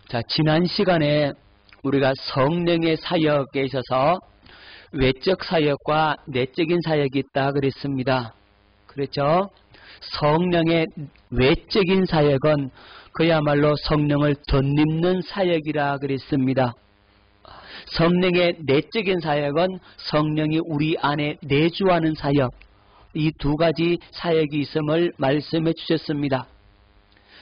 자, 지난 시간에 우리가 성령의 사역에 있어서 외적 사역과 내적인 사역이 있다 그랬습니다. 그렇죠? 성령의 외적인 사역은 그야말로 성령을 덧입는 사역이라 그랬습니다. 성령의 내적인 사역은 성령이 우리 안에 내주하는 사역, 이 두 가지 사역이 있음을 말씀해 주셨습니다.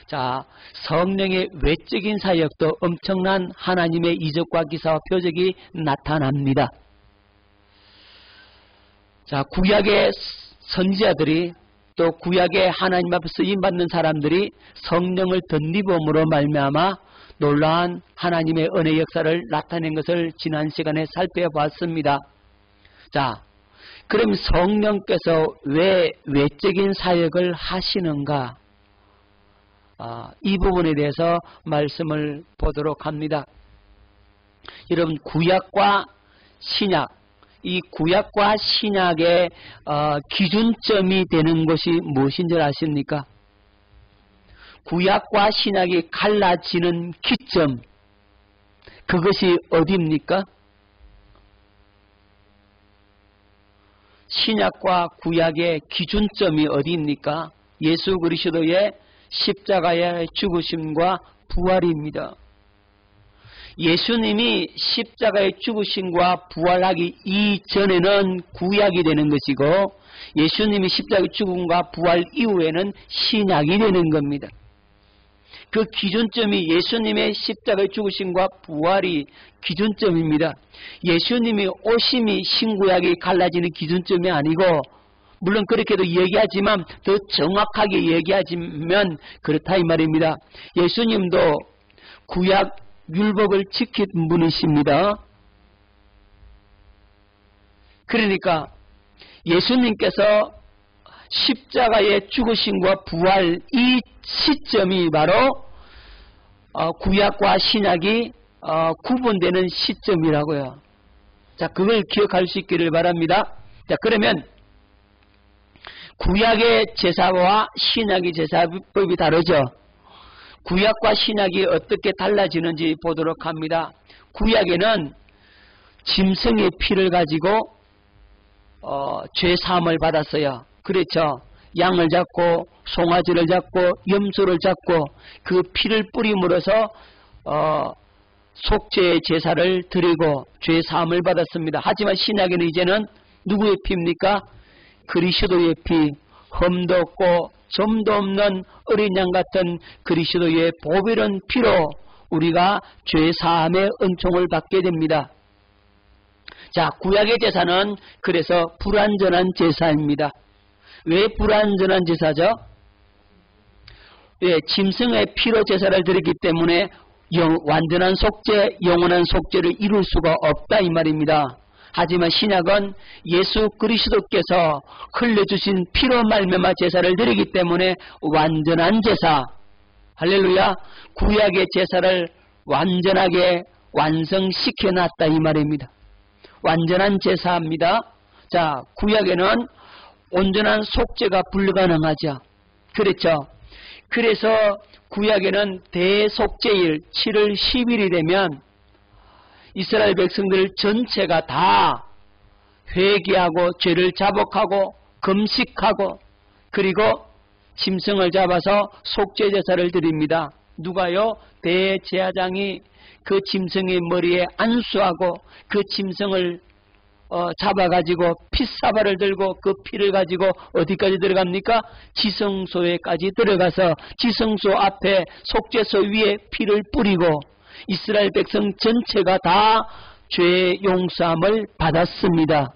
자, 성령의 외적인 사역도 엄청난 하나님의 이적과 기사와 표적이 나타납니다. 자, 구약의 선지자들이 또 구약의 하나님 앞에 쓰임받는 사람들이 성령을 덧입음으로 말미암아 놀라운 하나님의 은혜 역사를 나타낸 것을 지난 시간에 살펴봤습니다. 자, 그럼 성령께서 왜 외적인 사역을 하시는가? 이 부분에 대해서 말씀을 보도록 합니다. 여러분, 구약과 신약, 이 구약과 신약의 기준점이 되는 것이 무엇인 줄 아십니까? 구약과 신약이 갈라지는 기점, 그것이 어디입니까? 신약과 구약의 기준점이 어디입니까? 예수 그리스도의 십자가의 죽으심과 부활입니다. 예수님이 십자가의 죽으심과 부활하기 이전에는 구약이 되는 것이고, 예수님이 십자가의 죽음과 부활 이후에는 신약이 되는 겁니다. 그 기준점이 예수님의 십자가의 죽으심과 부활이 기준점입니다. 예수님이 오심이 신구약이 갈라지는 기준점이 아니고, 물론 그렇게도 얘기하지만 더 정확하게 얘기하자면 그렇다 이 말입니다. 예수님도 구약 율법을 지킨 분이십니다. 그러니까 예수님께서 십자가의 죽으심과 부활, 이 시점이 바로 구약과 신약이 구분되는 시점이라고요. 자, 그걸 기억할 수 있기를 바랍니다. 자, 그러면 구약의 제사와 신약의 제사법이 다르죠. 구약과 신약이 어떻게 달라지는지 보도록 합니다. 구약에는 짐승의 피를 가지고 죄 사함을 받았어요. 그렇죠. 양을 잡고 송아지를 잡고 염소를 잡고 그 피를 뿌림으로써 속죄의 제사를 드리고 죄 사함을 받았습니다. 하지만 신약에는 이제는 누구의 피입니까? 그리스도의 피, 흠도 없고 점도 없는 어린 양 같은 그리스도의 보배로운 피로 우리가 죄 사함의 은총을 받게 됩니다. 자, 구약의 제사는 그래서 불완전한 제사입니다. 왜 불완전한 제사죠? 예, 짐승의 피로 제사를 드리기 때문에 완전한 속죄, 영원한 속죄를 이룰 수가 없다 이 말입니다. 하지만 신약은 예수 그리스도께서 흘려주신 피로 말미암아 제사를 드리기 때문에 완전한 제사, 할렐루야, 구약의 제사를 완전하게 완성시켜놨다 이 말입니다. 완전한 제사입니다. 자, 구약에는 온전한 속죄가 불가능하죠. 그렇죠. 그래서 구약에는 대속죄일 7월 10일이 되면 이스라엘 백성들 전체가 다 회개하고 죄를 자복하고 금식하고 그리고 짐승을 잡아서 속죄 제사를 드립니다. 누가요? 대제사장이 그 짐승의 머리에 안수하고 그 짐승을 잡아가지고 핏사발을 들고 그 피를 가지고 어디까지 들어갑니까? 지성소에까지 들어가서 지성소 앞에 속죄소 위에 피를 뿌리고 이스라엘 백성 전체가 다 죄 용서함을 받았습니다.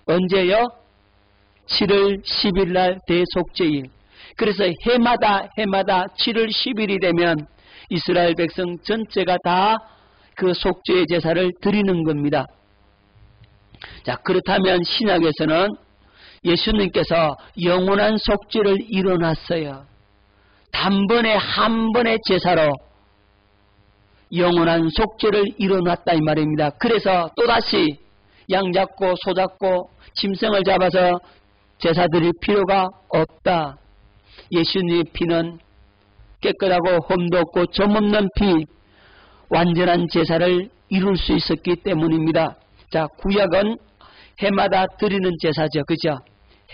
언제요? 7월 10일 날 대속죄일. 그래서 해마다 7월 10일이 되면 이스라엘 백성 전체가 다 그 속죄의 제사를 드리는 겁니다. 자, 그렇다면 신약에서는 예수님께서 영원한 속죄를 이뤄놨어요. 단번에 한 번의 제사로 영원한 속죄를 이뤄놨다 이 말입니다. 그래서 또다시 양 잡고 소 잡고 짐승을 잡아서 제사 드릴 필요가 없다. 예수님의 피는 깨끗하고 흠도 없고 점 없는 피, 완전한 제사를 이룰 수 있었기 때문입니다. 자, 구약은 해마다 드리는 제사죠. 그죠?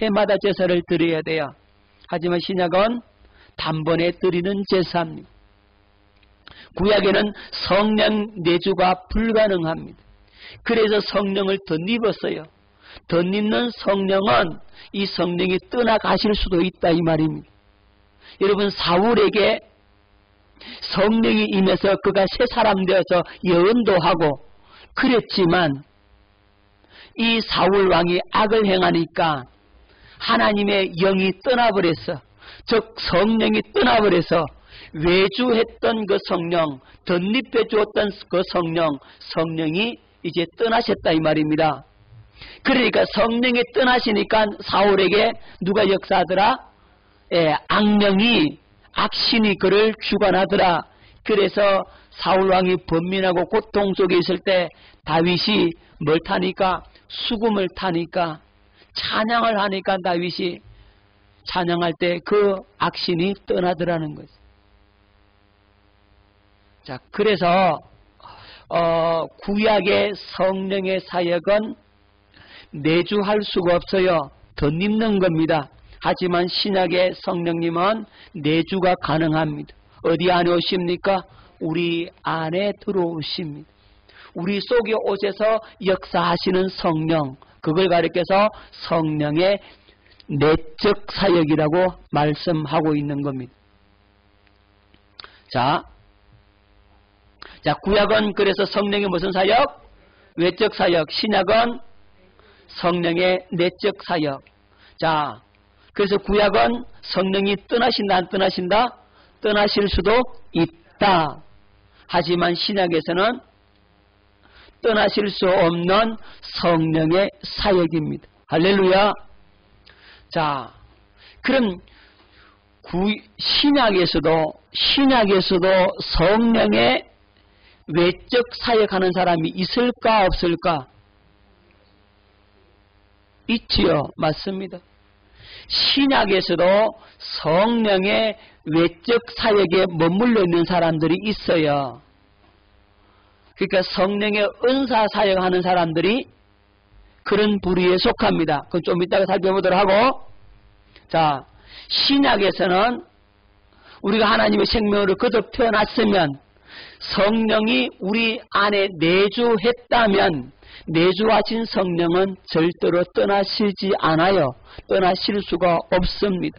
해마다 제사를 드려야 돼요. 하지만 신약은 단번에 드리는 제사입니다. 구약에는 성령 내주가 불가능합니다. 그래서 성령을 덧입었어요. 덧입는 성령은 이 성령이 떠나가실 수도 있다 이 말입니다. 여러분, 사울에게 성령이 임해서 그가 새 사람 되어서 예언도 하고 그랬지만 이 사울 왕이 악을 행하니까 하나님의 영이 떠나버렸어. 즉 성령이 떠나버려서 외주했던 그 성령, 덧입혀 주었던 그 성령이 이제 떠나셨다 이 말입니다. 그러니까 성령이 떠나시니까 사울에게 누가 역사하더라? 악령이, 악신이 그를 주관하더라. 그래서 사울왕이 번민하고 고통 속에 있을 때 다윗이 뭘 타니까? 수금을 타니까, 찬양을 하니까 다윗이 찬양할 때 그 악신이 떠나더라는 거죠. 자, 그래서 구약의 성령의 사역은 내주할 수가 없어요. 덧입는 겁니다. 하지만 신약의 성령님은 내주가 가능합니다. 어디 안에 오십니까? 우리 안에 들어오십니다. 우리 속에 오셔서 역사하시는 성령, 그걸 가리켜서 성령의 내적 사역이라고 말씀하고 있는 겁니다. 자, 구약은 그래서 성령의 무슨 사역? 외적 사역. 신약은 성령의 내적 사역. 자, 그래서 구약은 성령이 떠나신다 안 떠나신다? 떠나실 수도 있다. 하지만 신약에서는 떠나실 수 없는 성령의 사역입니다. 할렐루야. 자, 그럼 신약에서도 성령의 외적 사역하는 사람이 있을까 없을까? 있지요. 맞습니다. 신약에서도 성령의 외적 사역에 머물러 있는 사람들이 있어요. 그러니까 성령의 은사 사역하는 사람들이 그런 부류에 속합니다. 그건 좀 이따가 살펴보도록 하고, 자, 신약에서는 우리가 하나님의 생명으로 거듭 태어났으면 성령이 우리 안에 내주했다면 내주하신 성령은 절대로 떠나시지 않아요. 떠나실 수가 없습니다.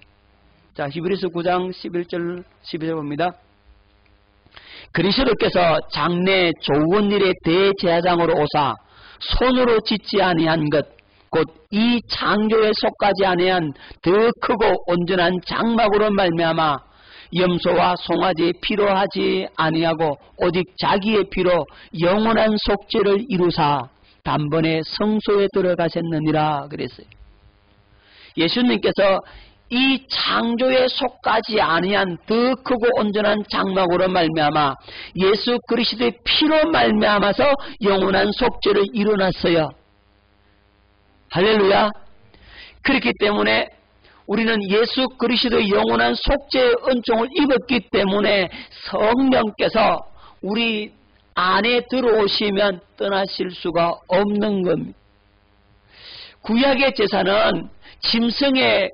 자, 히브리서 9장 11절 12절 봅니다. 그리스도께서 장래 좋은 일의 대제사장으로 오사 손으로 짓지 아니한 것 곧 이 창조에 속하지 아니한 더 크고 온전한 장막으로 말미암아 염소와 송아지의 피로 하지 아니하고 오직 자기의 피로 영원한 속죄를 이루사 단번에 성소에 들어가셨느니라 그랬어요. 예수님께서 이 창조에 속하지 아니한 더 크고 온전한 장막으로 말미암아 예수 그리스도의 피로 말미암아서 영원한 속죄를 이루났어요. 할렐루야. 그렇기 때문에 우리는 예수 그리스도의 영원한 속죄의 은총을 입었기 때문에 성령께서 우리 안에 들어오시면 떠나실 수가 없는 겁니다. 구약의 제사는 짐승의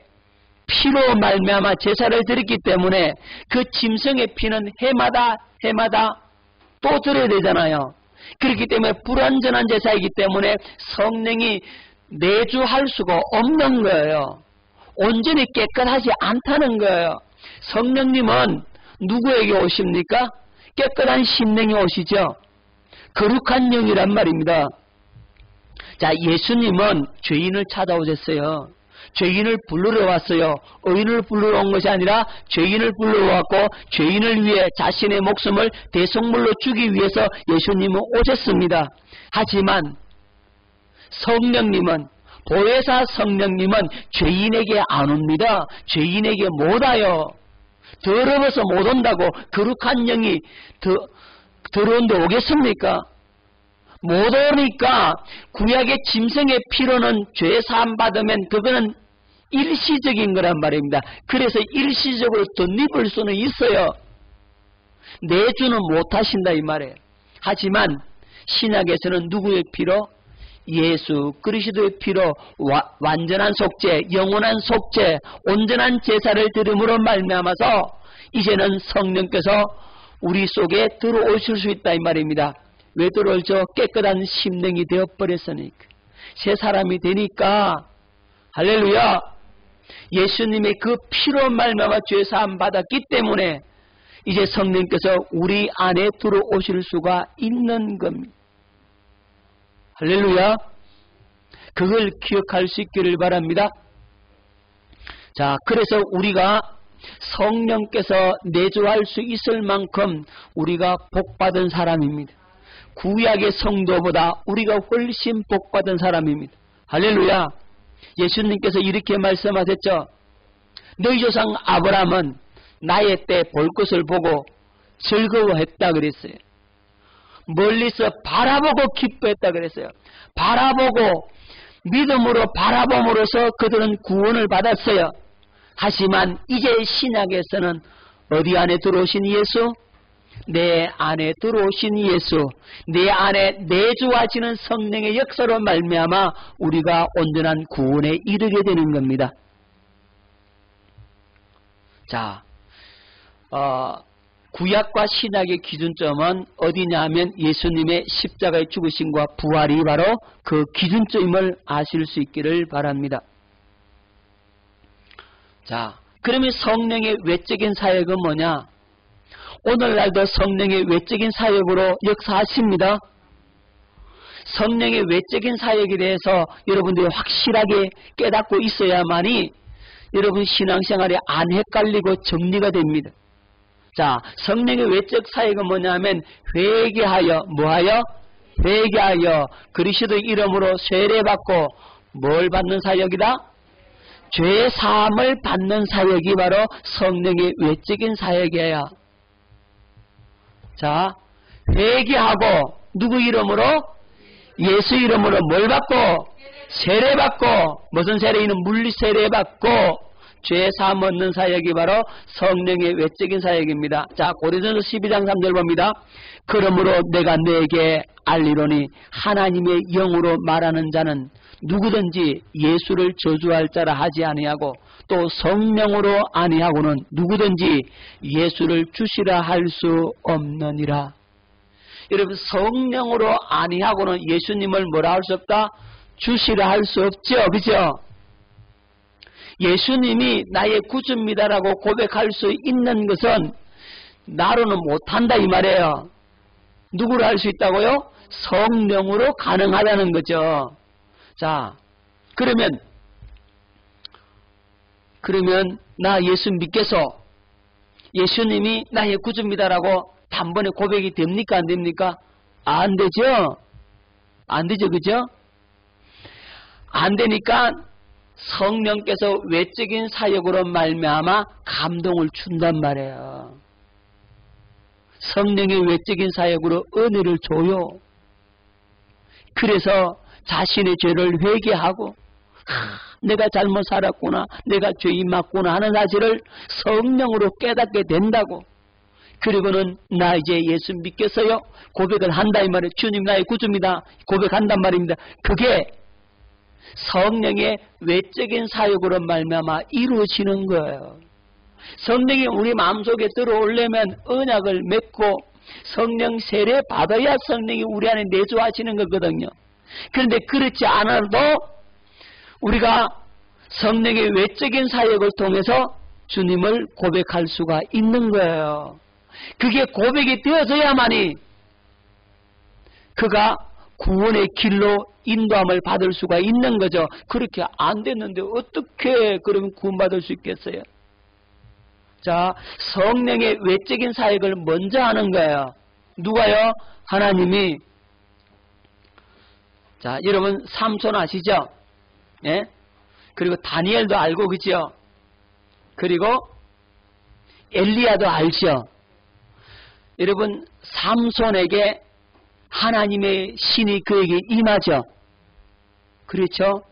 피로 말미암아 제사를 드렸기 때문에 그 짐승의 피는 해마다 또 드려야 되잖아요. 그렇기 때문에 불완전한 제사이기 때문에 성령이 내주할 수가 없는 거예요. 온전히 깨끗하지 않다는 거예요. 성령님은 누구에게 오십니까? 깨끗한 심령이 오시죠. 거룩한 영이란 말입니다. 자, 예수님은 죄인을 찾아오셨어요. 죄인을 부르러 왔어요. 의인을 부르러 온 것이 아니라 죄인을 부르러 왔고 죄인을 위해 자신의 목숨을 대속물로 주기 위해서 예수님은 오셨습니다. 하지만 성령님은, 보혜사 성령님은 죄인에게 안 옵니다. 죄인에게 못 와요. 더러워서 못 온다고 거룩한 영이 들어온데 오겠습니까? 못 오니까 구약의 짐승의 피로는 죄 사함 받으면 그거는 일시적인 거란 말입니다. 그래서 일시적으로 덧입을 수는 있어요. 내주는 못 하신다 이 말이에요. 하지만 신약에서는 누구의 피로? 예수 그리스도의 피로 완전한 속죄, 영원한 속죄, 온전한 제사를 드림으로 말미암아서 이제는 성령께서 우리 속에 들어오실 수 있다 이 말입니다. 왜 들어올죠? 깨끗한 심령이 되어버렸으니까, 새 사람이 되니까. 할렐루야. 예수님의 그 피로 말미암아 죄사함 받았기 때문에 이제 성령께서 우리 안에 들어오실 수가 있는 겁니다. 할렐루야. 그걸 기억할 수 있기를 바랍니다. 자, 그래서 우리가 성령께서 내주할 수 있을 만큼 우리가 복받은 사람입니다. 구약의 성도보다 우리가 훨씬 복받은 사람입니다. 할렐루야. 예수님께서 이렇게 말씀하셨죠. 너희 조상 아브라함은 나의 때 볼 것을 보고 즐거워했다 그랬어요. 멀리서 바라보고 기뻐했다 그랬어요. 바라보고 믿음으로 바라봄으로써 그들은 구원을 받았어요. 하지만 이제 신약에서는 어디 안에 들어오신 예수? 내 안에 들어오신 예수, 내 안에 내주하시는 성령의 역사로 말미암아 우리가 온전한 구원에 이르게 되는 겁니다. 자, 구약과 신약의 기준점은 어디냐 하면 예수님의 십자가의 죽으심과 부활이 바로 그 기준점임을 아실 수 있기를 바랍니다. 자, 그러면 성령의 외적인 사역은 뭐냐? 오늘날도 성령의 외적인 사역으로 역사하십니다. 성령의 외적인 사역에 대해서 여러분들이 확실하게 깨닫고 있어야만이 여러분 신앙생활에 안 헷갈리고 정리가 됩니다. 자, 성령의 외적 사역은 뭐냐면 회개하여 뭐하여? 회개하여 그리스도의 이름으로 세례받고 뭘 받는 사역이다? 죄 사함을 받는 사역이 바로 성령의 외적인 사역이에요. 자, 회개하고 누구 이름으로? 예수 이름으로 뭘 받고? 세례받고. 무슨 세례는 물리 세례받고 죄 사함 얻는 사역이 바로 성령의 외적인 사역입니다. 자, 고린도전서 12장 3절 봅니다. 그러므로 내가 너에게 알리노니 하나님의 영으로 말하는 자는 누구든지 예수를 저주할 자라 하지 아니하고 또 성령으로 아니하고는 누구든지 예수를 주시라 할 수 없느니라. 여러분, 성령으로 아니하고는 예수님을 뭐라 할 수 없다? 주시라 할 수 없죠. 그죠? 예수님이 나의 구주입니다라고 고백할 수 있는 것은 나로는 못한다 이 말이에요. 누구로 할 수 있다고요? 성령으로 가능하다는 거죠. 자, 그러면 나 예수 믿겠어. 예수님이 나의 구주입니다라고 단번에 고백이 됩니까? 안 됩니까? 안 되죠? 안 되죠. 그죠? 안 되니까 성령께서 외적인 사역으로 말미암아 감동을 준단 말이에요. 성령의 외적인 사역으로 은혜를 줘요. 그래서 자신의 죄를 회개하고 내가 잘못 살았구나, 내가 죄인 맞구나 하는 사실을 성령으로 깨닫게 된다고. 그리고는 나 이제 예수 믿겠어요? 고백을 한다 이 말이에요. 주님 나의 구주입니다. 고백한단 말입니다. 그게 성령의 외적인 사역으로 말미암아 이루어지는 거예요. 성령이 우리 마음속에 들어오려면 언약을 맺고 성령 세례 받아야 성령이 우리 안에 내주하시는 거거든요. 그런데 그렇지 않아도 우리가 성령의 외적인 사역을 통해서 주님을 고백할 수가 있는 거예요. 그게 고백이 되어져야만이 그가 구원의 길로 인도함을 받을 수가 있는 거죠. 그렇게 안 됐는데 어떻게 그러면 구원받을 수 있겠어요? 자, 성령의 외적인 사역을 먼저 하는 거예요. 누가요? 하나님이. 자, 여러분 삼손 아시죠? 예? 그리고 다니엘도 알고 그죠? 그리고 엘리야도 알죠? 여러분 삼손에게 하나님의 신이 그에게 임하죠. 그렇죠?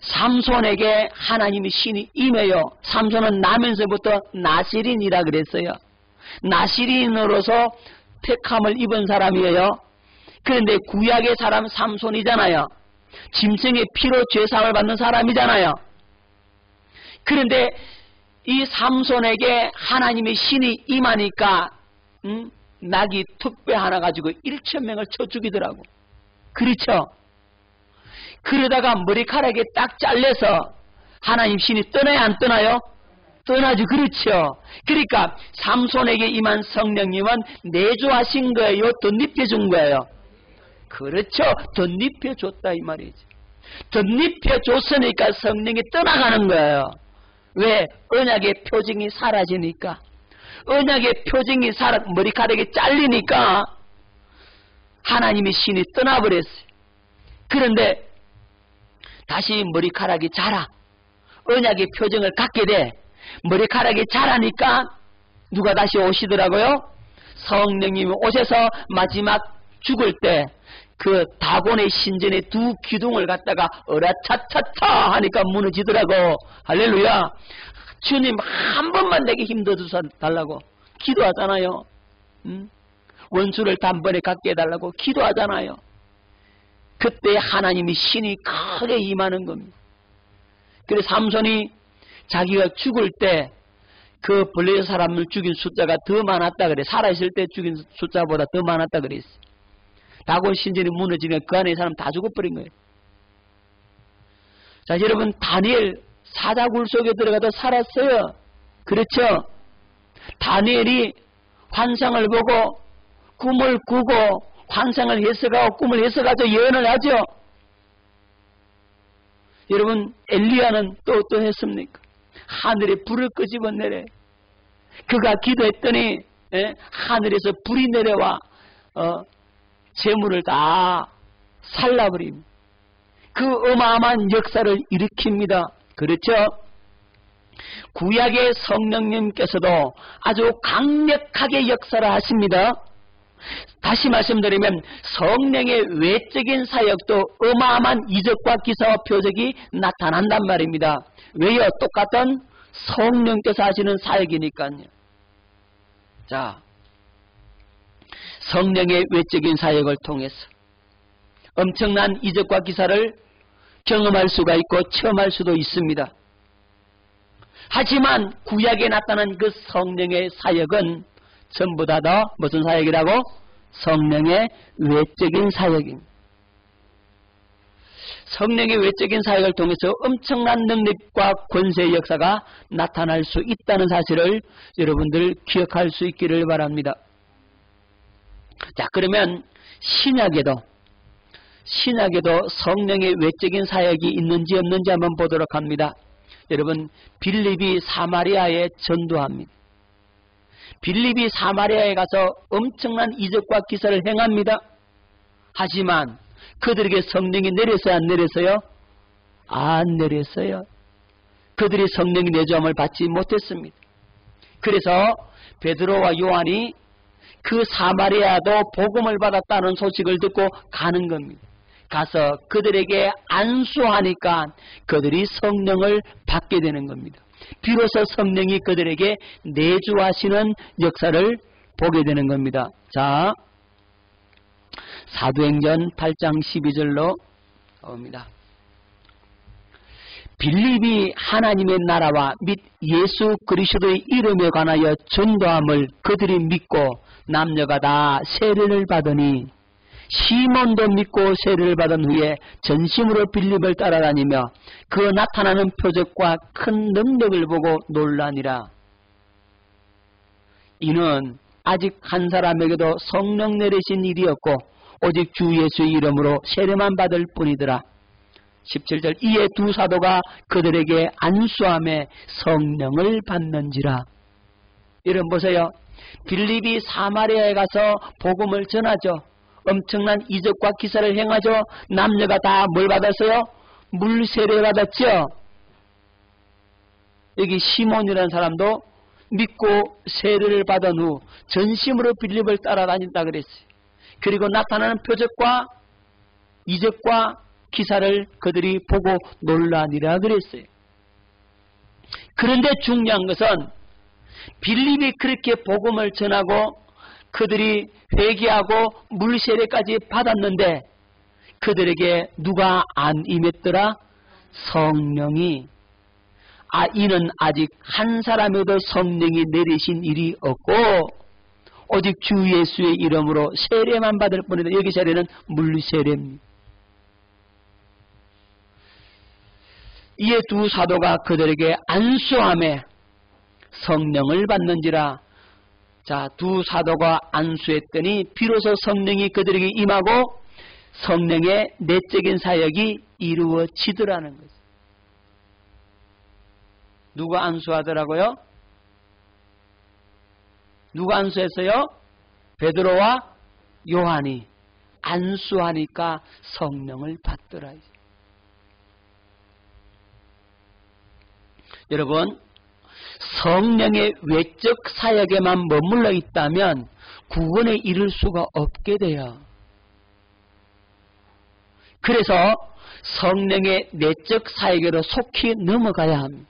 삼손에게 하나님의 신이 임해요. 삼손은 나면서부터 나시린이라 그랬어요. 나시린으로서 택함을 입은 사람이에요. 그런데 구약의 사람 삼손이잖아요. 짐승의 피로 죄사함을 받는 사람이잖아요. 그런데 이 삼손에게 하나님의 신이 임하니까 낙이 턱배 하나 가지고 1,000명을 쳐 죽이더라고. 그렇죠? 그러다가 머리카락이 딱 잘려서 하나님 신이 떠나야 안 떠나요? 떠나죠. 그렇죠? 그러니까 삼손에게 임한 성령님은 내조하신 거예요? 덧입혀준 거예요? 그렇죠. 덧입혀줬다 이 말이지. 덧입혀줬으니까 성령이 떠나가는 거예요. 왜? 언약의 표징이 사라지니까. 언약의 표징이 머리카락이 잘리니까 하나님의 신이 떠나버렸어요. 그런데 다시 머리카락이 자라. 언약의 표징을 갖게 돼. 머리카락이 자라니까 누가 다시 오시더라고요? 성령님이 오셔서 마지막 죽을 때 그 다곤의 신전에 두 기둥을 갖다가 어라차차차 하니까 무너지더라고. 할렐루야. 주님 한 번만 내게 힘 더 주사 달라고 기도하잖아요. 원수를 단번에 갖게 해달라고 기도하잖아요. 그때 하나님이 신이 크게 임하는 겁니다. 그래서 삼손이 자기가 죽을 때 그 블레셋 사람을 죽인 숫자가 더 많았다 그래. 살아있을 때 죽인 숫자보다 더 많았다 그랬어. 다곤 신전이 무너지면 그 안에 사람 다 죽어버린 거예요. 자, 여러분 다니엘 사자굴 속에 들어가도 살았어요. 그렇죠? 다니엘이 환상을 보고 꿈을 꾸고 환상을 해석하고 꿈을 해석하죠. 예언을 하죠. 여러분 엘리야는 또 어떠했습니까? 하늘에 불을 끄집어 내려. 그가 기도했더니 하늘에서 불이 내려와 재물을 다 살라버립니다. 그 어마어마한 역사를 일으킵니다. 그렇죠? 구약의 성령님께서도 아주 강력하게 역사를 하십니다. 다시 말씀드리면 성령의 외적인 사역도 어마어마한 이적과 기사와 표적이 나타난단 말입니다. 왜요? 똑같은 성령께서 하시는 사역이니까요. 자, 성령의 외적인 사역을 통해서 엄청난 이적과 기사를 경험할 수가 있고 체험할 수도 있습니다. 하지만 구약에 나타난 그 성령의 사역은 전부 다 무슨 사역이라고? 성령의 외적인 사역입니다. 성령의 외적인 사역을 통해서 엄청난 능력과 권세의 역사가 나타날 수 있다는 사실을 여러분들 기억할 수 있기를 바랍니다. 자, 그러면 신약에도 성령의 외적인 사역이 있는지 없는지 한번 보도록 합니다. 여러분, 빌립이 사마리아에 전도합니다. 빌립이 사마리아에 가서 엄청난 이적과 기사를 행합니다. 하지만 그들에게 성령이 내렸어요? 안 내렸어요? 안 내렸어요. 그들이 성령의 내주함을 받지 못했습니다. 그래서 베드로와 요한이 그 사마리아도 복음을 받았다는 소식을 듣고 가는 겁니다. 가서 그들에게 안수하니까 그들이 성령을 받게 되는 겁니다. 비로소 성령이 그들에게 내주하시는 역사를 보게 되는 겁니다. 자, 사도행전 8장 12절로 나옵니다. 빌립이 하나님의 나라와 및 예수 그리스도의 이름에 관하여 전도함을 그들이 믿고 남녀가 다 세례를 받으니 시몬도 믿고 세례를 받은 후에 전심으로 빌립을 따라다니며 그 나타나는 표적과 큰 능력을 보고 놀라니라. 이는 아직 한 사람에게도 성령 내리신 일이었고 오직 주 예수의 이름으로 세례만 받을 뿐이더라. 17절 이에 두 사도가 그들에게 안수함에 성령을 받는지라. 여러분 보세요. 빌립이 사마리아에 가서 복음을 전하죠. 엄청난 이적과 기사를 행하죠. 남녀가 다 뭘 받았어요? 물 세례 받았죠. 여기 시몬이라는 사람도 믿고 세례를 받은 후 전심으로 빌립을 따라다닌다 그랬어요. 그리고 나타나는 표적과 이적과 기사를 그들이 보고 놀라니라 그랬어요. 그런데 중요한 것은 빌립이 그렇게 복음을 전하고 그들이 회개하고 물세례까지 받았는데 그들에게 누가 안 임했더라? 성령이. 이는 아직 한 사람에도 성령이 내리신 일이 없고 오직 주 예수의 이름으로 세례만 받을 뿐이다. 여기 세례는 물세례입니다. 이에 두 사도가 그들에게 안수함에 성령을 받는지라. 자, 두 사도가 안수했더니 비로소 성령이 그들에게 임하고 성령의 내적인 사역이 이루어지더라는 거죠. 누가 안수하더라고요? 누가 안수했어요? 베드로와 요한이 안수하니까 성령을 받더라. 여러분, 성령의 외적 사역에만 머물러 있다면 구원에 이를 수가 없게 돼요. 그래서 성령의 내적 사역으로 속히 넘어가야 합니다.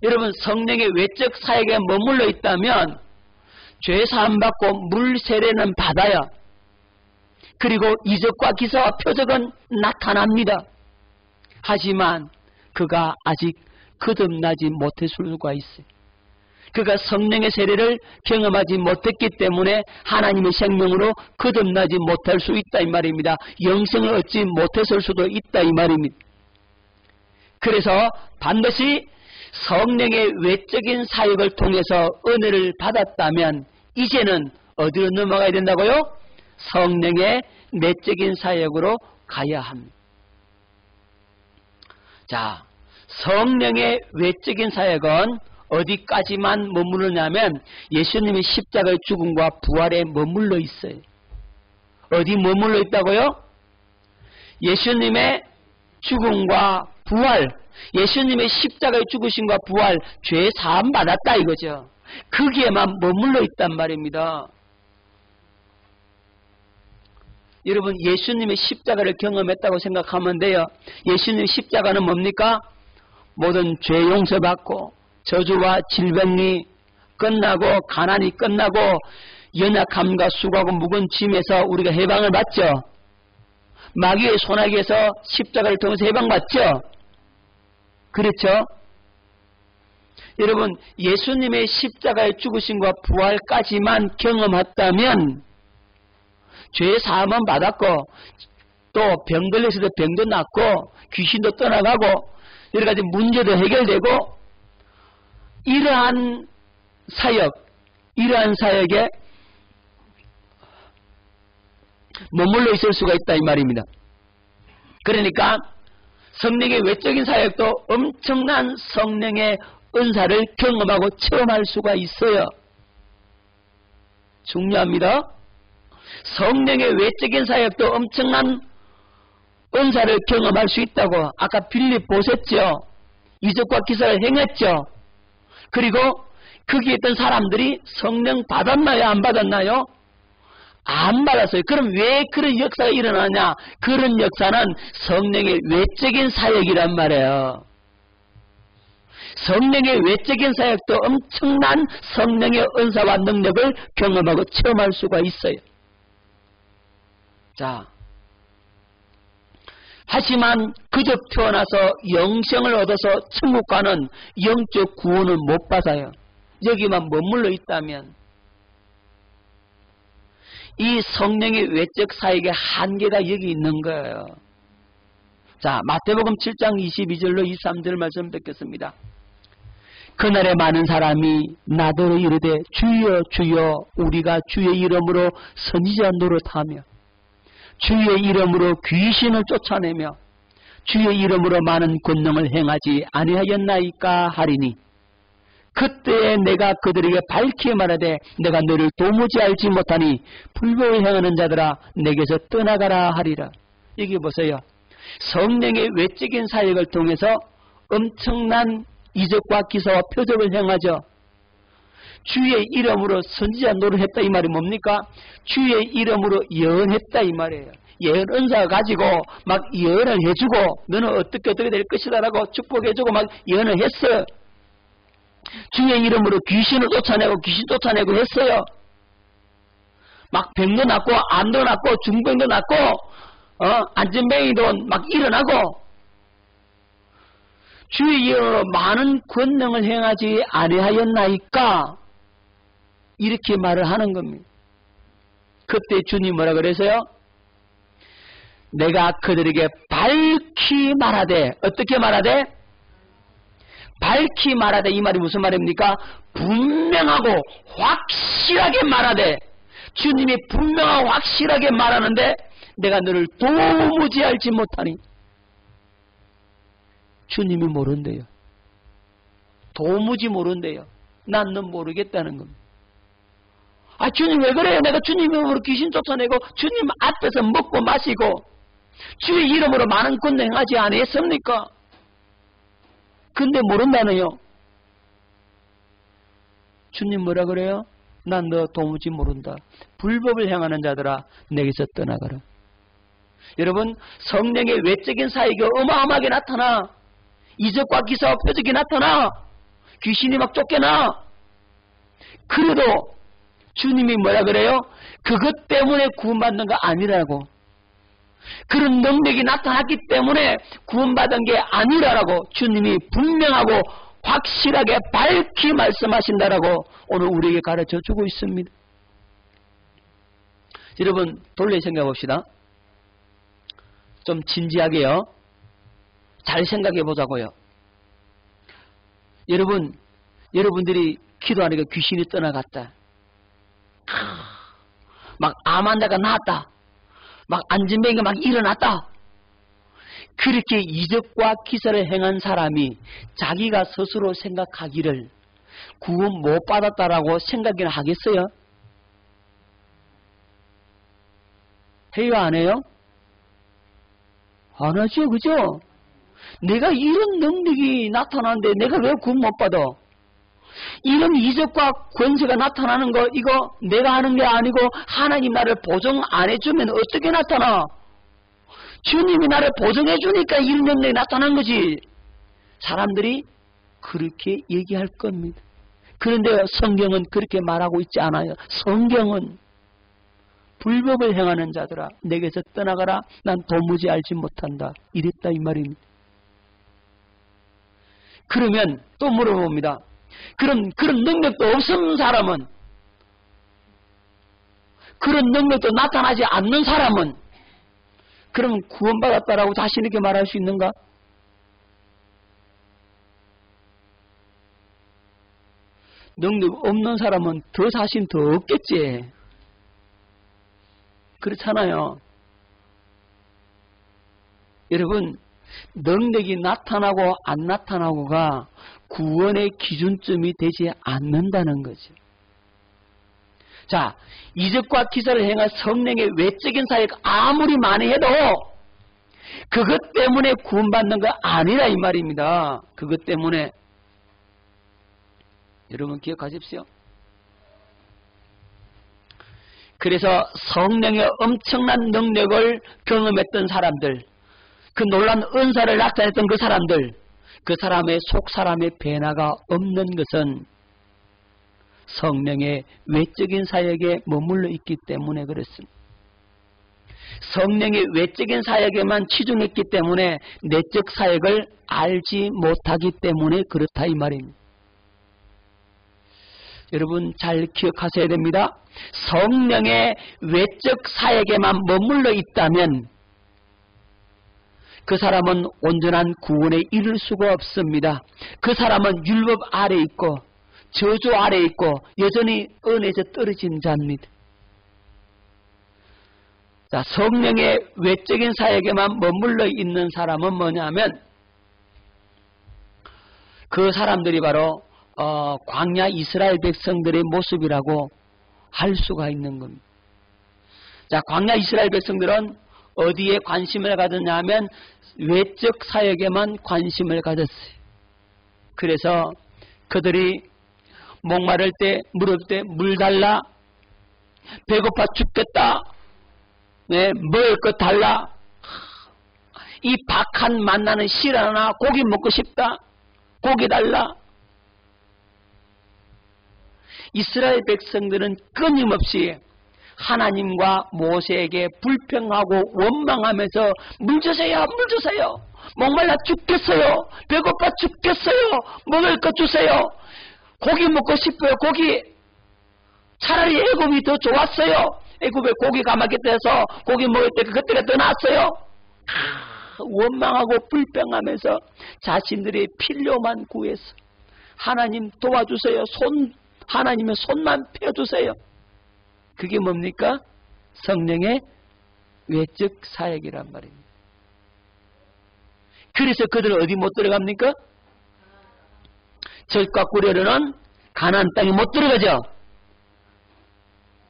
여러분, 성령의 외적 사역에 머물러 있다면 죄 사함 받고 물 세례는 받아요. 그리고 이적과 기사와 표적은 나타납니다. 하지만 그가 아직 거듭나지 못했을 수가 있어요. 그가 성령의 세례를 경험하지 못했기 때문에 하나님의 생명으로 거듭나지 못할 수 있다 이 말입니다. 영생을 얻지 못했을 수도 있다 이 말입니다. 그래서 반드시 성령의 외적인 사역을 통해서 은혜를 받았다면 이제는 어디로 넘어가야 된다고요? 성령의 내적인 사역으로 가야 합니다. 자, 성령의 외적인 사역은 어디까지만 머무르냐면 예수님의 십자가의 죽음과 부활에 머물러 있어요. 어디 머물러 있다고요? 예수님의 죽음과 부활, 예수님의 십자가의 죽으심과 부활, 죄 사함 받았다 이거죠. 거기에만 머물러 있단 말입니다. 여러분, 예수님의 십자가를 경험했다고 생각하면 돼요. 예수님의 십자가는 뭡니까? 모든 죄 용서받고 저주와 질병이 끝나고 가난이 끝나고 연약함과 수고하고 묵은 짐에서 우리가 해방을 받죠. 마귀의 손아귀에서 십자가를 통해서 해방받죠. 그렇죠? 여러분, 예수님의 십자가의 죽으심과 부활까지만 경험했다면 죄 사함은 받았고 또 병 걸렸을 때 병도 낫고 귀신도 떠나가고 여러 가지 문제도 해결되고 이러한 사역에 머물러 있을 수가 있다 이 말입니다. 그러니까 성령의 외적인 사역도 엄청난 성령의 은사를 경험하고 체험할 수가 있어요. 중요합니다. 성령의 외적인 사역도 엄청난 은사를 경험할 수 있다고 아까 빌립 보셨죠? 이적과 기사를 행했죠? 그리고 거기에 있던 사람들이 성령 받았나요? 안 받았나요? 안 받았어요. 그럼 왜 그런 역사가 일어나냐? 그런 역사는 성령의 외적인 사역이란 말이에요. 성령의 외적인 사역도 엄청난 성령의 은사와 능력을 경험하고 체험할 수가 있어요. 자, 하지만 그저 태어나서 영생을 얻어서 천국 가는 영적 구원은 못 받아요. 여기만 머물러 있다면 이 성령의 외적 사역의 한계가 여기 있는 거예요. 자, 마태복음 7장 22절로 23절 말씀 듣겠습니다. 그날에 많은 사람이 나더러 이르되 주여 주여 우리가 주의 이름으로 선지자 노릇하며 주의 이름으로 귀신을 쫓아내며 주의 이름으로 많은 권능을 행하지 아니하였나이까 하리니 그때에 내가 그들에게 밝히 말하되 내가 너를 도무지 알지 못하니 불법을 행하는 자들아 내게서 떠나가라 하리라. 여기 보세요. 성령의 외적인 사역을 통해서 엄청난 이적과 기사와 표적을 행하죠. 주의 이름으로 선지자 노릇했다 이 말이 뭡니까? 주의 이름으로 예언했다 이 말이에요. 예언 은사가 가지고 막 예언을 해주고 너는 어떻게 될 것이다 라고 축복해주고 막 예언을 했어요. 주의 이름으로 귀신을 쫓아내고 귀신 쫓아내고 했어요. 막 병도 낫고 암도 낫고 중병도 낫고 안전뱅이도 막 일어나고 주의 이름으로 많은 권능을 행하지 아니하였나이까 이렇게 말을 하는 겁니다. 그때 주님 뭐라 그래서요? 내가 그들에게 밝히 말하되 어떻게 말하되? 밝히 말하되 이 말이 무슨 말입니까? 분명하고 확실하게 말하되 주님이 분명하고 확실하게 말하는데 내가 너를 도무지 알지 못하니 주님이 모른대요. 도무지 모른대요. 난 넌 모르겠다는 겁니다. 아 주님 왜 그래요? 내가 주님 이름으로 귀신 쫓아내고 주님 앞에서 먹고 마시고 주의 이름으로 많은 권능 행하지 아니했습니까? 근데 모른다네요. 주님 뭐라 그래요? 난 너 도무지 모른다. 불법을 행하는 자들아 내게서 떠나가라. 여러분 성령의 외적인 사역이 어마어마하게 나타나 이적과 기사와 표적이 나타나 귀신이 막 쫓겨나. 그래도 주님이 뭐라 그래요? 그것 때문에 구원받는 거 아니라고. 그런 능력이 나타났기 때문에 구원받은 게 아니라고 주님이 분명하고 확실하게 밝히 말씀하신다라고 오늘 우리에게 가르쳐 주고 있습니다. 여러분 돌려 생각해 봅시다. 좀 진지하게요. 잘 생각해 보자고요. 여러분들이 기도하니까 귀신이 떠나갔다. 막 암 환자가 나았다. 막 안진뱅이가 막 일어났다. 그렇게 이적과 기사를 행한 사람이 자기가 스스로 생각하기를 구원 못 받았다라고 생각이나 하겠어요? 해요 안 해요? 안 하죠, 그죠? 내가 이런 능력이 나타나는데 내가 왜 구원 못 받아? 이런 이적과 권세가 나타나는 거 이거 내가 하는 게 아니고 하나님 나를 보증 안 해주면 어떻게 나타나? 주님이 나를 보증해 주니까 이런 능력이 나타난 거지. 사람들이 그렇게 얘기할 겁니다. 그런데 성경은 그렇게 말하고 있지 않아요. 성경은 불법을 행하는 자들아 내게서 떠나가라. 난 도무지 알지 못한다. 이랬다 이 말입니다. 그러면 또 물어봅니다. 그런 능력도 없는 사람은, 그런 능력도 나타나지 않는 사람은 그럼 구원받았다라고 자신 있게 말할 수 있는가? 능력 없는 사람은 더 자신 더 없겠지. 그렇잖아요. 여러분 능력이 나타나고 안 나타나고가 구원의 기준점이 되지 않는다는 거죠. 자, 이적과 기사를 행한 성령의 외적인 사역 아무리 많이 해도 그것 때문에 구원받는 거 아니라 이 말입니다. 그것 때문에 여러분 기억하십시오. 그래서 성령의 엄청난 능력을 경험했던 사람들, 그 놀라운 은사를 나타냈던 그 사람들, 그 사람의 속 사람의 변화가 없는 것은 성령의 외적인 사역에 머물러 있기 때문에 그렇습니다. 성령의 외적인 사역에만 치중했기 때문에 내적 사역을 알지 못하기 때문에 그렇다 이 말입니다. 여러분 잘 기억하셔야 됩니다. 성령의 외적 사역에만 머물러 있다면 그 사람은 온전한 구원에 이를 수가 없습니다. 그 사람은 율법 아래 있고 저주 아래 있고 여전히 은혜에서 떨어진 자입니다. 자, 성령의 외적인 사역에만 머물러 있는 사람은 뭐냐면 그 사람들이 바로 광야 이스라엘 백성들의 모습이라고 할 수가 있는 겁니다. 자, 광야 이스라엘 백성들은 어디에 관심을 가졌냐 하면 외적 사역에만 관심을 가졌어요. 그래서 그들이 목마를 때 물을 때 물 달라, 배고파 죽겠다, 네, 먹을 것 달라, 이 박한 만나는 실하나 고기 먹고 싶다, 고기 달라. 이스라엘 백성들은 끊임없이 하나님과 모세에게 불평하고 원망하면서 물 주세요, 물 주세요. 목말라 죽겠어요. 배고파 죽겠어요. 먹을 것 주세요. 고기 먹고 싶어요. 고기. 차라리 애굽이 더 좋았어요. 애굽에 고기 가마솥에서 고기 먹을 때 그때가 더 낫어요. 원망하고 불평하면서 자신들의 필요만 구해서 하나님 도와주세요. 하나님의 손만 펴주세요. 그게 뭡니까? 성령의 외적 사역이란 말입니다. 그래서 그들은 어디 못 들어갑니까? 젖과 꿀으로는 가나안 땅에 못 들어가죠.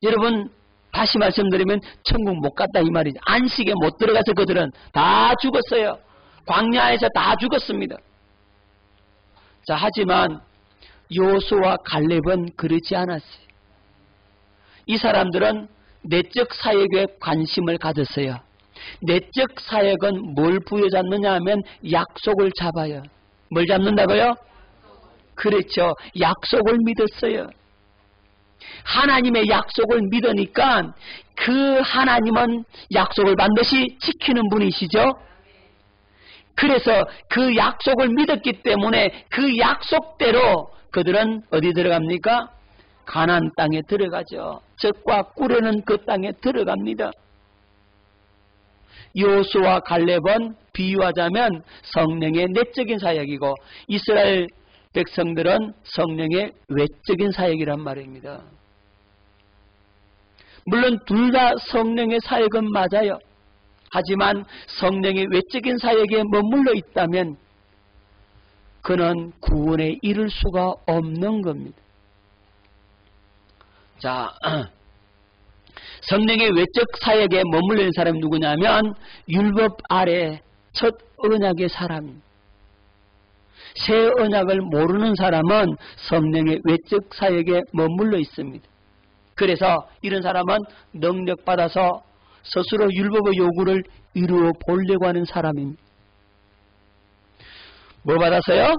여러분 다시 말씀드리면 천국 못 갔다 이 말이죠. 안식에 못 들어가서 그들은 다 죽었어요. 광야에서 다 죽었습니다. 자, 하지만 여호수아와 갈렙은 그렇지 않았어요. 이 사람들은 내적 사역에 관심을 가졌어요. 내적 사역은 뭘 부여잡느냐 하면 약속을 잡아요. 뭘 잡는다고요? 그렇죠. 약속을 믿었어요. 하나님의 약속을 믿으니까 그 하나님은 약속을 반드시 지키는 분이시죠. 그래서 그 약속을 믿었기 때문에 그 약속대로 그들은 어디 들어갑니까? 가나안 땅에 들어가죠. 젖과 꿀에는 그 땅에 들어갑니다. 여호수아와 갈렙은 비유하자면 성령의 내적인 사역이고 이스라엘 백성들은 성령의 외적인 사역이란 말입니다. 물론 둘 다 성령의 사역은 맞아요. 하지만 성령의 외적인 사역에 머물러 있다면 그는 구원에 이를 수가 없는 겁니다. 자, 성령의 외적 사역에 머물러 있는 사람이 누구냐면 율법 아래 첫 언약의 사람입니다. 새 언약을 모르는 사람은 성령의 외적 사역에 머물러 있습니다. 그래서 이런 사람은 능력받아서 스스로 율법의 요구를 이루어 보려고 하는 사람입니다. 뭐 받았어요?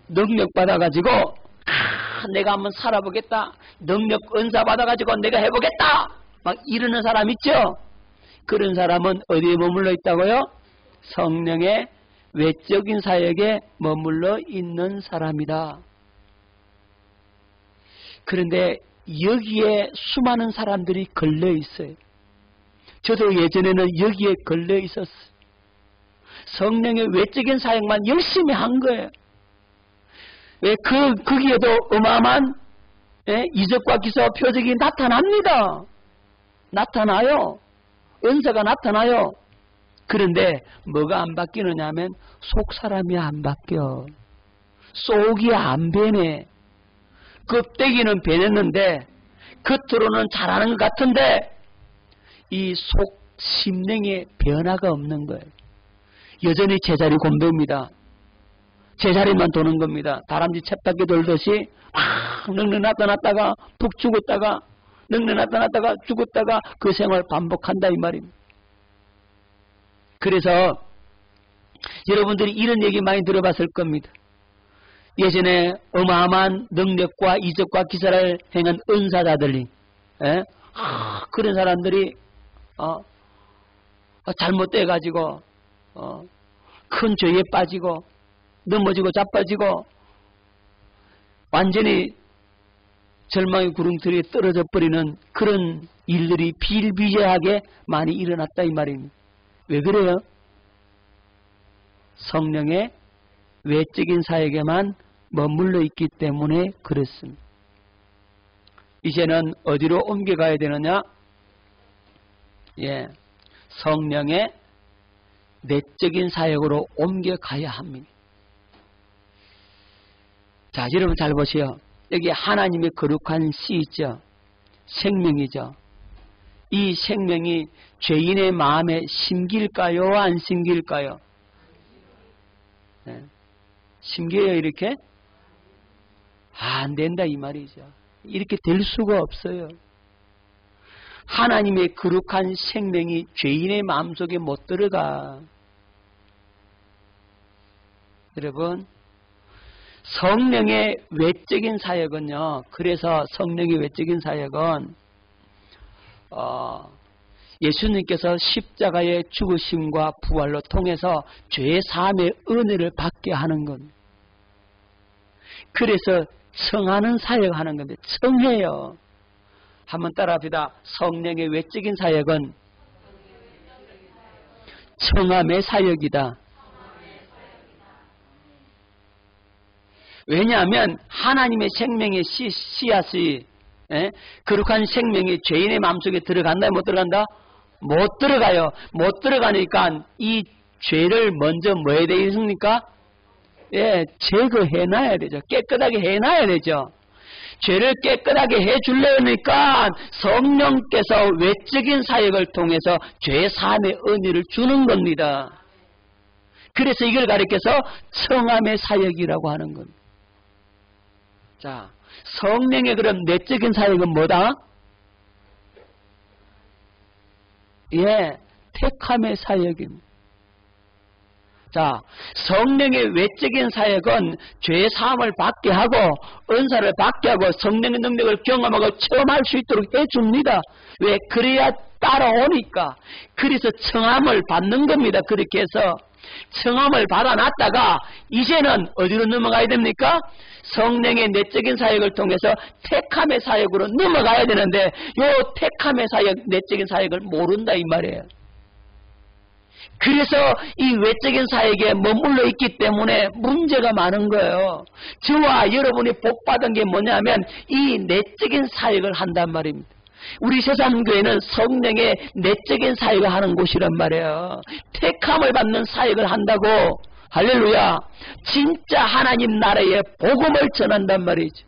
능력 받아가지고 내가 한번 살아보겠다. 능력 은사 받아가지고 내가 해보겠다. 막 이러는 사람 있죠? 그런 사람은 어디에 머물러 있다고요? 성령의 외적인 사역에 머물러 있는 사람이다. 그런데 여기에 수많은 사람들이 걸려 있어요. 저도 예전에는 여기에 걸려 있었어요. 성령의 외적인 사역만 열심히 한 거예요. 왜 거기에도 어마어마한 이적과 기사와 표적이 나타납니다. 나타나요. 은사가 나타나요. 그런데 뭐가 안 바뀌느냐 하면 속사람이 안 바뀌어. 속이 안 변해. 껍데기는 변했는데 겉으로는 잘하는 것 같은데 이 속 심령에 변화가 없는 거예요. 여전히 제자리 곰배입니다. 제자리만 도는 겁니다. 다람쥐 쳇바퀴 돌듯이 늙는 나타났다가 푹 죽었다가 늙는 나타났다가 죽었다가 그 생활 반복한다 이 말입니다. 그래서 여러분들이 이런 얘기 많이 들어봤을 겁니다. 예전에 어마어마한 능력과 이적과 기사를 행한 은사자들이 그런 사람들이 잘못돼가지고 큰 죄에 빠지고 넘어지고 자빠지고 완전히 절망의 구렁텅이에 떨어져 버리는 그런 일들이 비일비재하게 많이 일어났다 이 말입니다. 왜 그래요? 성령의 외적인 사역에만 머물러 있기 때문에 그렇습니다. 이제는 어디로 옮겨가야 되느냐? 성령의 내적인 사역으로 옮겨가야 합니다. 자, 여러분 잘 보세요. 여기 하나님의 거룩한 씨 있죠? 생명이죠. 이 생명이 죄인의 마음에 심길까요? 안 심길까요? 심겨요 이렇게? 안 된다 이 말이죠. 이렇게 될 수가 없어요. 하나님의 거룩한 생명이 죄인의 마음속에 못 들어가. 여러분 성령의 외적인 사역은요. 그래서 성령의 외적인 사역은 예수님께서 십자가의 죽으심과 부활로 통해서 죄 사함의 은혜를 받게 하는 겁니다. 그래서 청하는 사역하는 겁니다. 청해요. 한번 따라합시다. 성령의 외적인 사역은 청함의 사역이다. 왜냐하면 하나님의 생명의 씨앗이 거룩한 생명이 죄인의 마음속에 들어간다 못 들어간다? 못 들어가요. 못 들어가니까 이 죄를 먼저 뭐 해야 되겠습니까? 제거해놔야 되죠. 깨끗하게 해놔야 되죠. 죄를 깨끗하게 해주려니까 성령께서 외적인 사역을 통해서 죄 사함의 은혜를 주는 겁니다. 그래서 이걸 가리켜서 청함의 사역이라고 하는 겁니다. 자, 성령의 그런 내적인 사역은 뭐다? 택함의 사역입니다. 자, 성령의 외적인 사역은 죄 사함을 받게 하고 은사를 받게 하고 성령의 능력을 경험하고 체험할 수 있도록 해줍니다. 왜? 그래야 따라오니까. 그래서 청함을 받는 겁니다. 그렇게 해서 청함을 받아놨다가 이제는 어디로 넘어가야 됩니까? 성령의 내적인 사역을 통해서 택함의 사역으로 넘어가야 되는데 요 택함의 사역, 내적인 사역을 모른다 이 말이에요. 그래서 이 외적인 사역에 머물러 있기 때문에 문제가 많은 거예요. 저와 여러분이 복받은 게 뭐냐면 이 내적인 사역을 한단 말입니다. 우리 세상교회는 성령의 내적인 사역을 하는 곳이란 말이에요. 택함을 받는 사역을 한다고. 할렐루야. 진짜 하나님 나라의 복음을 전한단 말이죠.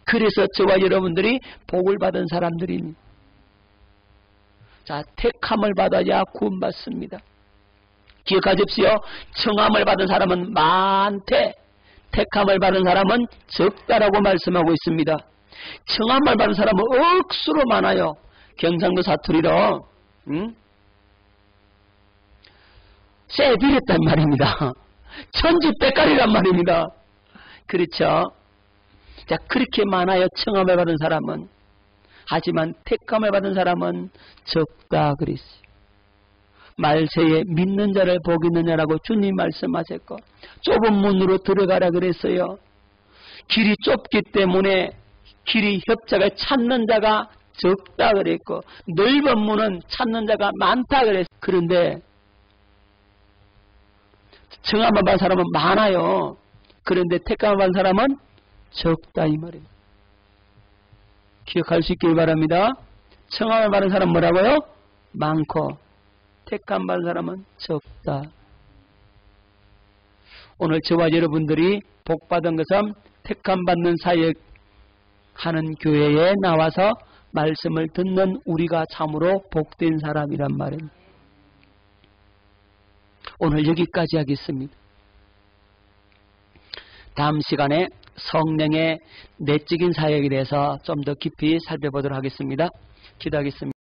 그래서 저와 여러분들이 복을 받은 사람들입니다. 자, 택함을 받아야 구원받습니다. 기억하십시오. 청함을 받은 사람은 많대, 택함을 받은 사람은 적다라고 말씀하고 있습니다. 청함을 받은 사람은 억수로 많아요. 경상도 사투리로 세비랬단 말입니다. 천지백갈이란 말입니다. 그렇죠? 자, 그렇게 많아요. 청함을 받은 사람은. 하지만 택함을 받은 사람은 적다 그랬어요. 말세에 믿는 자를 복이 있느냐라고 주님 말씀하셨고 좁은 문으로 들어가라 그랬어요. 길이 좁기 때문에 길이 협착을 찾는 자가 적다 그랬고 넓은 문은 찾는 자가 많다 그랬어요. 그런데 청함을 받은 사람은 많아요. 그런데 택함을 받은 사람은 적다 이 말입니다. 기억할 수 있길 바랍니다. 청함을 받은 사람은 뭐라고요? 많고 택함 받은 사람은 적다. 오늘 저와 여러분들이 복받은 것은 택함 받는 사역하는 교회에 나와서 말씀을 듣는 우리가 참으로 복된 사람이란 말입니다. 오늘 여기까지 하겠습니다. 다음 시간에 성령의 내적인 사역에 대해서 좀 더 깊이 살펴보도록 하겠습니다. 기도하겠습니다.